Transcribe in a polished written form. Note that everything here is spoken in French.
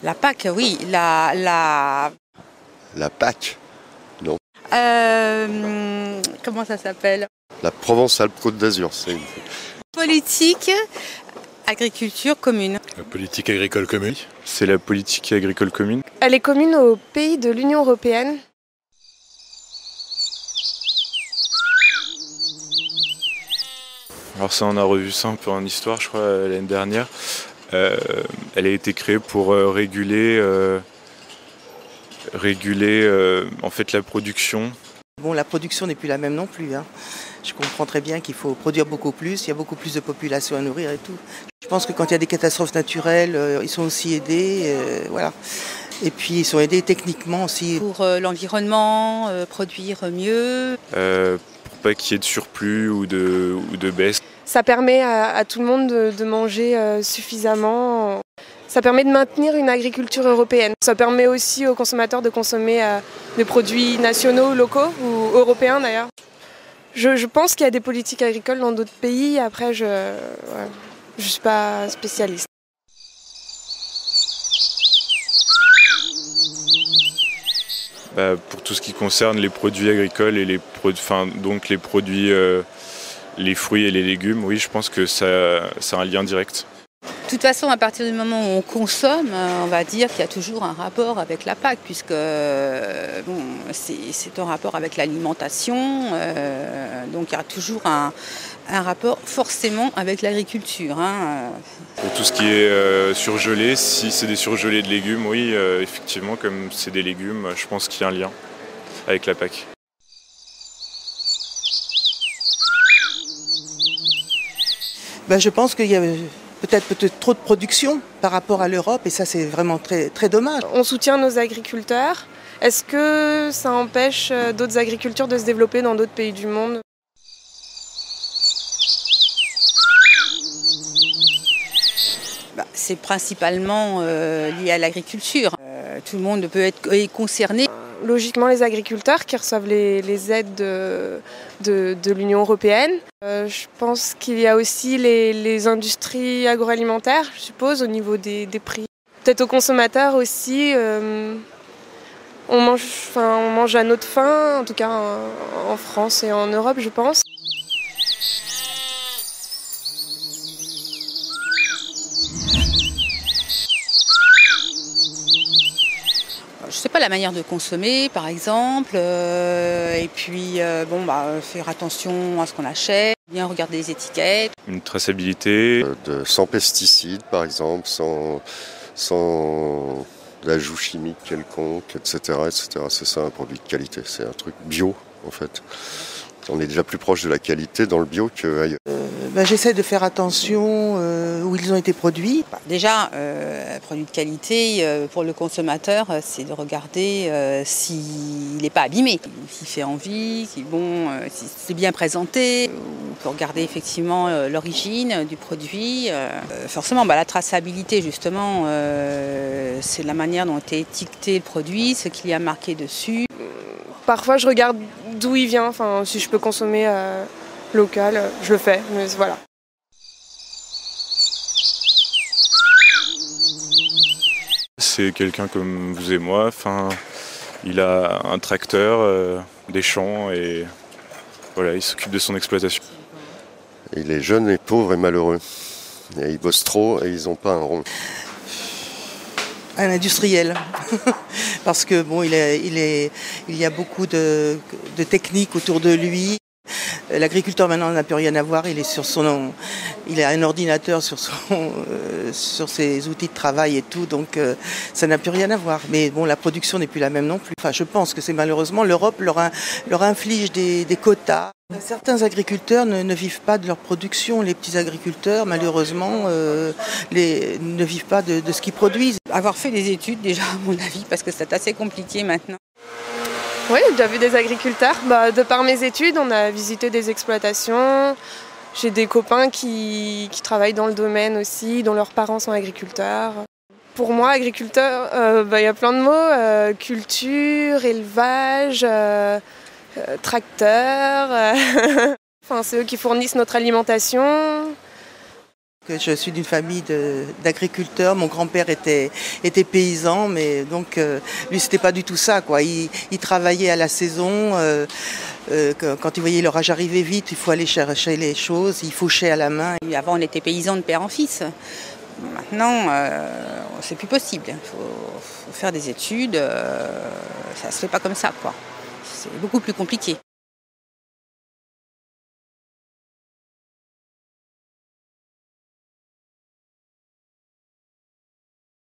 La PAC, oui. La PAC, non. Comment ça s'appelle? La Provence-Alpes-Côte d'Azur, c'est une... Politique agriculture commune. La politique agricole commune. C'est la politique agricole commune. Elle est commune aux pays de l'Union européenne. Alors ça, on a revu ça un peu en histoire, je crois, l'année dernière. Elle a été créée pour réguler en fait la production. Bon, la production n'est plus la même non plus, hein. Je comprends très bien qu'il faut produire beaucoup plus, il y a beaucoup plus de population à nourrir et tout. Je pense que quand il y a des catastrophes naturelles, ils sont aussi aidés, voilà. Et puis ils sont aidés techniquement aussi. Pour l'environnement, produire mieux. Pour pas qu'il y ait de surplus ou de baisse. Ça permet à tout le monde de manger suffisamment. Ça permet de maintenir une agriculture européenne. Ça permet aussi aux consommateurs de consommer des produits nationaux, locaux ou européens d'ailleurs. Je pense qu'il y a des politiques agricoles dans d'autres pays. Après, je ne suis pas spécialiste. Pour tout ce qui concerne les produits agricoles et les produits, les fruits et les légumes, oui, je pense que ça a un lien direct. De toute façon, à partir du moment où on consomme, on va dire qu'il y a toujours un rapport avec la PAC, puisque c'est un rapport avec l'alimentation, donc il y a toujours un rapport forcément avec l'agriculture. Pour tout ce qui est surgelé, si c'est des surgelés de légumes, oui, effectivement, comme c'est des légumes, je pense qu'il y a un lien avec la PAC. Je pense qu'il y a peut-être trop de production par rapport à l'Europe et ça c'est vraiment très, très dommage. On soutient nos agriculteurs. Est-ce que ça empêche d'autres agricultures de se développer dans d'autres pays du monde? C'est principalement lié à l'agriculture. Tout le monde peut être concerné. Logiquement, les agriculteurs qui reçoivent les aides de l'Union européenne. Je pense qu'il y a aussi les industries agroalimentaires, je suppose, au niveau des prix. Peut-être aux consommateurs aussi. On mange à notre faim, en tout cas en France et en Europe, je pense. Je ne sais pas, la manière de consommer par exemple, et puis faire attention à ce qu'on achète, bien regarder les étiquettes. Une traçabilité. Sans pesticides par exemple, sans d'ajout chimique quelconque, etc. C'est ça un produit de qualité, c'est un truc bio en fait. On est déjà plus proche de la qualité dans le bio qu'ailleurs. J'essaie de faire attention où ils ont été produits. Déjà, produit de qualité, pour le consommateur, c'est de regarder s'il n'est pas abîmé, s'il fait envie, si c'est bien présenté. On peut regarder effectivement l'origine du produit. Forcément, la traçabilité, justement, c'est la manière dont est étiqueté le produit, ce qu'il y a marqué dessus. Parfois, je regarde d'où il vient, si je peux consommer local, je le fais, mais voilà. C'est quelqu'un comme vous et moi, il a un tracteur, des champs et voilà, il s'occupe de son exploitation. Il est jeune et pauvre et malheureux. Et ils bossent trop et ils n'ont pas un rond. Un industriel, parce que il y a beaucoup de techniques autour de lui. L'agriculteur maintenant n'a plus rien à voir, il a un ordinateur sur ses outils de travail et tout, donc ça n'a plus rien à voir. Mais bon, la production n'est plus la même non plus. Je pense que c'est malheureusement l'Europe leur inflige des quotas. Certains agriculteurs ne vivent pas de leur production. Les petits agriculteurs, malheureusement, ne vivent pas de ce qu'ils produisent. Avoir fait des études déjà, à mon avis, parce que c'est assez compliqué maintenant. Oui, j'ai déjà vu des agriculteurs. De par mes études, on a visité des exploitations. J'ai des copains qui travaillent dans le domaine aussi, dont leurs parents sont agriculteurs. Pour moi, agriculteur, il y a plein de mots. Culture, élevage, tracteur. Enfin, c'est eux qui fournissent notre alimentation. Je suis d'une famille d'agriculteurs. Mon grand-père était paysan, mais donc lui c'était pas du tout ça, quoi. Il travaillait à la saison. Quand il voyait l'orage arriver vite, il faut aller chercher les choses, il fauchait à la main. Avant, on était paysans de père en fils. Maintenant, c'est plus possible. Il faut faire des études. Ça se fait pas comme ça, quoi. C'est beaucoup plus compliqué.